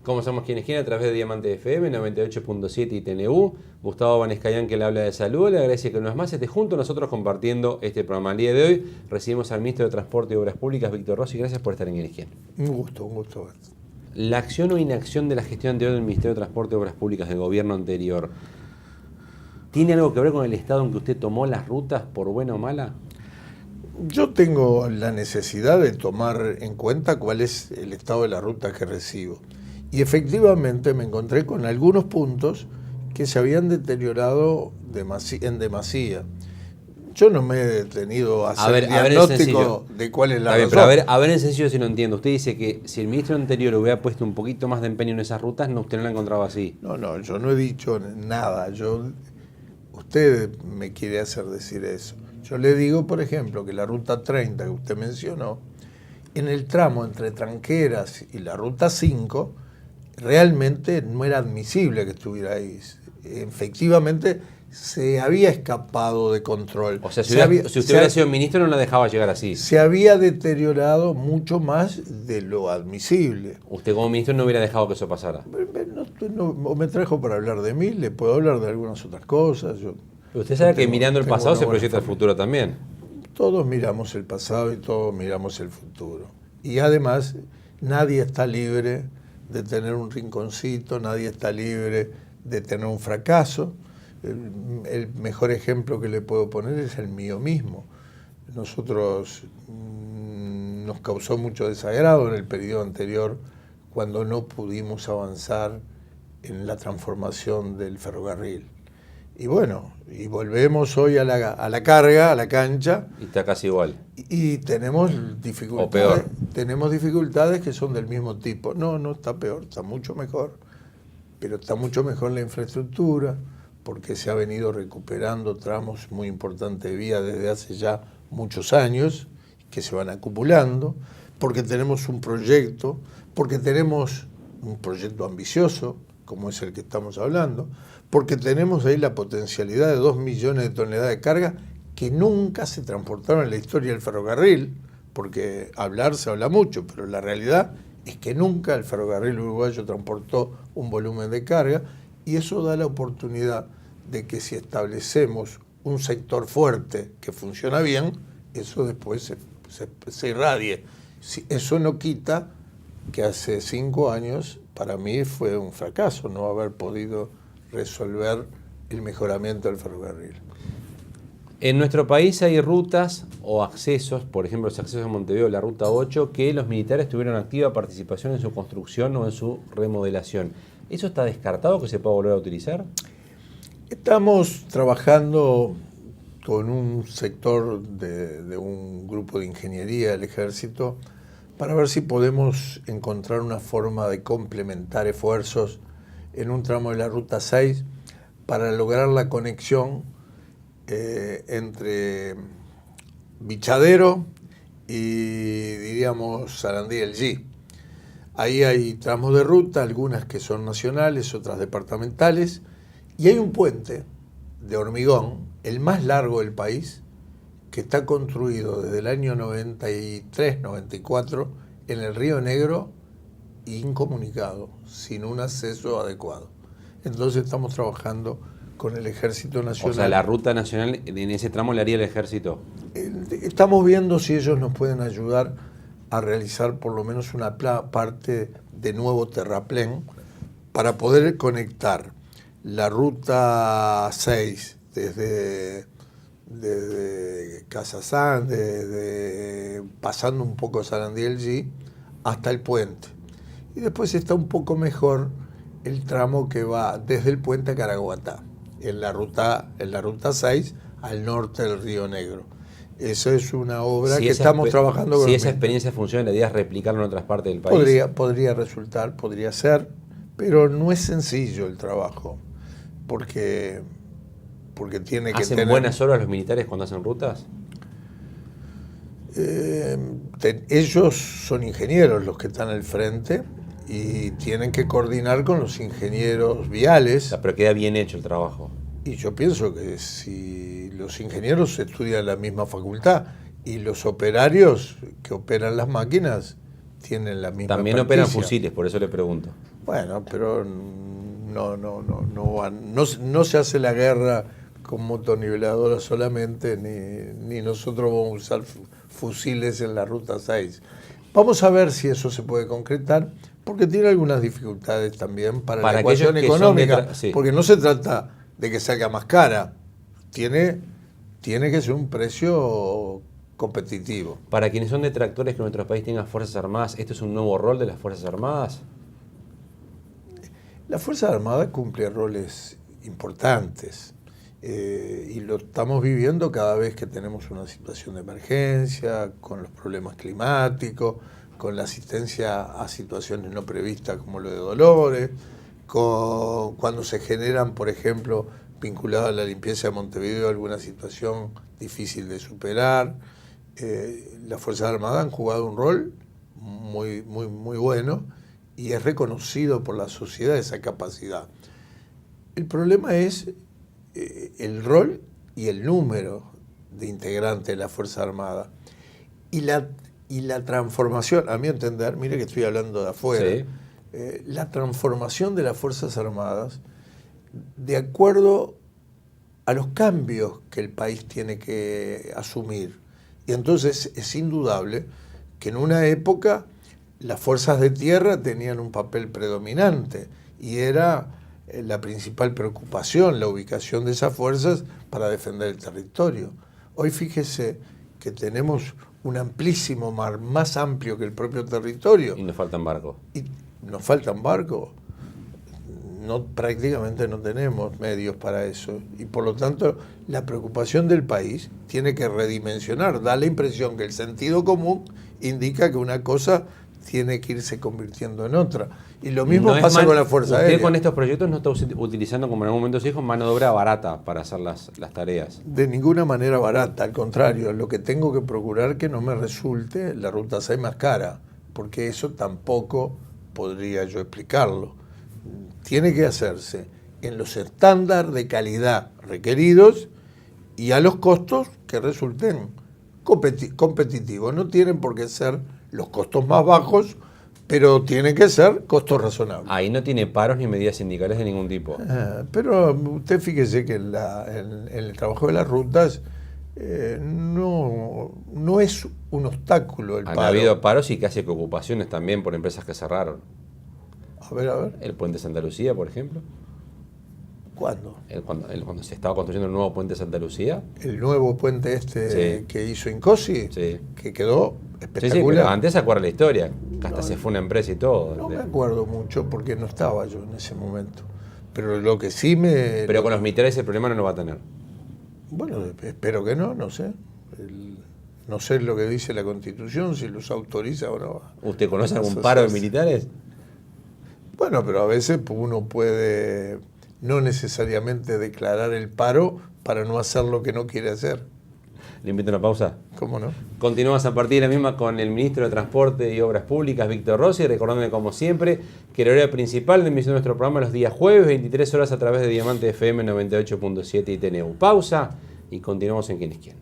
Como somos quienes quieren, a través de Diamante FM, 98.7 y TNU. Gustavo Vanescayán, que le habla de salud, le agradece que una vez más esté junto a nosotros compartiendo este programa. El día de hoy recibimos al ministro de Transporte y Obras Públicas, Víctor Rossi. Gracias por estar en Quienes Quieren. Un gusto. La acción o inacción de la gestión anterior del Ministerio de Transporte y Obras Públicas del gobierno anterior, ¿tiene algo que ver con el estado en que usted tomó las rutas, por buena o mala? Yo tengo la necesidad de tomar en cuenta cuál es el estado de la ruta que recibo. Y efectivamente me encontré con algunos puntos que se habían deteriorado en demasía. Yo no me he detenido a hacer diagnóstico de cuál es la razón. Pero a ver en sencillo si lo entiendo. Usted dice que si el ministro anterior hubiera puesto un poquito más de empeño en esas rutas, usted no la encontraba así. No, yo no he dicho nada. Usted me quiere hacer decir eso. Yo le digo, por ejemplo, que la ruta 30 que usted mencionó, en el tramo entre Tranqueras y la ruta 5, realmente no era admisible que estuviera ahí. Efectivamente, se había escapado de control. O sea, si usted hubiera sido ministro, no la dejaba llegar así. Se había deteriorado mucho más de lo admisible. Usted como ministro no hubiera dejado que eso pasara. No me trajo para hablar de mí, le puedo hablar de algunas otras cosas. Usted sabe que mirando el pasado se proyecta el futuro también. Todos miramos el pasado y todos miramos el futuro. Y además, nadie está libre de tener un rinconcito, nadie está libre de tener un fracaso. El mejor ejemplo que le puedo poner es el mío mismo. Nosotros nos causó mucho desagrado en el periodo anterior cuando no pudimos avanzar en la transformación del ferrocarril. Y bueno, y volvemos hoy a la carga, a la cancha. Y está casi igual. Y tenemos dificultades. O peor. Tenemos dificultades que son del mismo tipo. No está peor, está mucho mejor. Pero está mucho mejor la infraestructura, porque se ha venido recuperando tramos muy importantes de vía desde hace ya muchos años, que se van acumulando, porque tenemos un proyecto ambicioso, como es el que estamos hablando, porque tenemos ahí la potencialidad de 2 millones de toneladas de carga que nunca se transportaron en la historia del ferrocarril, porque se habla mucho, pero la realidad es que nunca el ferrocarril uruguayo transportó un volumen de carga, y eso da la oportunidad de que si establecemos un sector fuerte que funciona bien, eso después se irradie. Eso no quita que hace 5 años para mí fue un fracaso no haber podido resolver el mejoramiento del ferrocarril. En nuestro país hay rutas o accesos, por ejemplo los accesos a Montevideo, la ruta 8, que los militares tuvieron activa participación en su construcción o en su remodelación. ¿Eso está descartado que se pueda volver a utilizar? Estamos trabajando con un sector de un grupo de ingeniería del Ejército para ver si podemos encontrar una forma de complementar esfuerzos en un tramo de la Ruta 6 para lograr la conexión entre Bichadero y, diríamos, Sarandí del G. Ahí hay tramos de ruta, algunas que son nacionales, otras departamentales, y hay un puente de hormigón, el más largo del país, que está construido desde el año 93, 94, en el Río Negro, incomunicado, sin un acceso adecuado. Entonces estamos trabajando con el Ejército Nacional. O sea, la ruta nacional en ese tramo la haría el Ejército. Estamos viendo si ellos nos pueden ayudar a realizar por lo menos una parte de nuevo terraplén para poder conectar la ruta 6 desde Casasán, pasando un poco Sarandí del G, hasta el puente. Y después está un poco mejor el tramo que va desde el puente a Caraguatá, en la ruta 6 al norte del Río Negro. Esa es una obra que estamos trabajando con. Si esa experiencia funciona, la idea es replicarlo en otras partes del país. Podría resultar, podría ser, pero no es sencillo el trabajo, porque tiene que tener. ¿Hacen buenas obras los militares cuando hacen rutas? Ellos son ingenieros los que están al frente y tienen que coordinar con los ingenieros viales. Pero queda bien hecho el trabajo. Y yo pienso que si los ingenieros estudian en la misma facultad y los operarios que operan las máquinas tienen la misma También experticia. operan fusiles, por eso le pregunto. Bueno, pero no se hace la guerra con motoniveladora solamente, ni nosotros vamos a usar fusiles en la Ruta 6. Vamos a ver si eso se puede concretar, porque tiene algunas dificultades también para la ecuación económica, sí. Porque no se trata de que salga más cara, tiene que ser un precio competitivo. Para quienes son detractores que nuestro país tenga Fuerzas Armadas, ¿esto es un nuevo rol de las Fuerzas Armadas? La Fuerza Armada cumple roles importantes y lo estamos viviendo cada vez que tenemos una situación de emergencia, con los problemas climáticos, con la asistencia a situaciones no previstas como lo de Dolores, cuando se generan, por ejemplo, vinculadas a la limpieza de Montevideo, alguna situación difícil de superar. Las Fuerzas Armadas han jugado un rol muy bueno y es reconocido por la sociedad esa capacidad. El problema es el rol y el número de integrantes de la Fuerza Armada y la transformación, a mi entender, mire que estoy hablando de afuera, sí. La transformación de las Fuerzas Armadas de acuerdo a los cambios que el país tiene que asumir. Y entonces es indudable que en una época las fuerzas de tierra tenían un papel predominante y era la principal preocupación, la ubicación de esas fuerzas para defender el territorio. Hoy fíjese que tenemos un amplísimo mar, más amplio que el propio territorio. Y nos faltan barcos. Y nos faltan barcos. Prácticamente no tenemos medios para eso. Y por lo tanto, la preocupación del país tiene que redimensionar. Da la impresión que el sentido común indica que una cosa tiene que irse convirtiendo en otra. Y lo mismo pasa con la Fuerza Aérea. Usted con estos proyectos no está utilizando, como en algún momento se dijo, mano de obra barata para hacer las tareas. De ninguna manera barata, al contrario, lo que tengo que procurar que no me resulte la Ruta 6 más cara, porque eso tampoco podría yo explicarlo. Tiene que hacerse en los estándares de calidad requeridos y a los costos que resulten competitivos. No tienen por qué ser los costos más bajos, pero tienen que ser costos razonables. Ahí no tiene paros ni medidas sindicales de ningún tipo. Pero usted fíjese que en el trabajo de las rutas no es un obstáculo el paro. Han habido paros y casi que ocupaciones también por empresas que cerraron. A ver. El puente de Santa Lucía, por ejemplo. ¿Cuándo? Cuando se estaba construyendo el nuevo puente de Santa Lucía. El nuevo puente que hizo Incosi, sí. Que quedó espectacular. Sí, pero antes se acuerda la historia, que hasta se fue una empresa y todo. No me acuerdo mucho porque no estaba yo en ese momento. Pero lo que sí Pero con los militares el problema no lo va a tener. Bueno, espero que no sé. No sé lo que dice la Constitución, si los autoriza o no. ¿Usted conoce algún paro de militares? Bueno, pero a veces uno puede no necesariamente declarar el paro para no hacer lo que no quiere hacer. ¿Le invito a una pausa? ¿Cómo no? Continuamos a partir de la misma con el ministro de Transporte y Obras Públicas, Víctor Rossi, recordándole como siempre que el horario principal de emisión de nuestro programa los días jueves, 23 horas a través de Diamante FM 98.7 y TNU. Pausa y continuamos en Quién es Quién.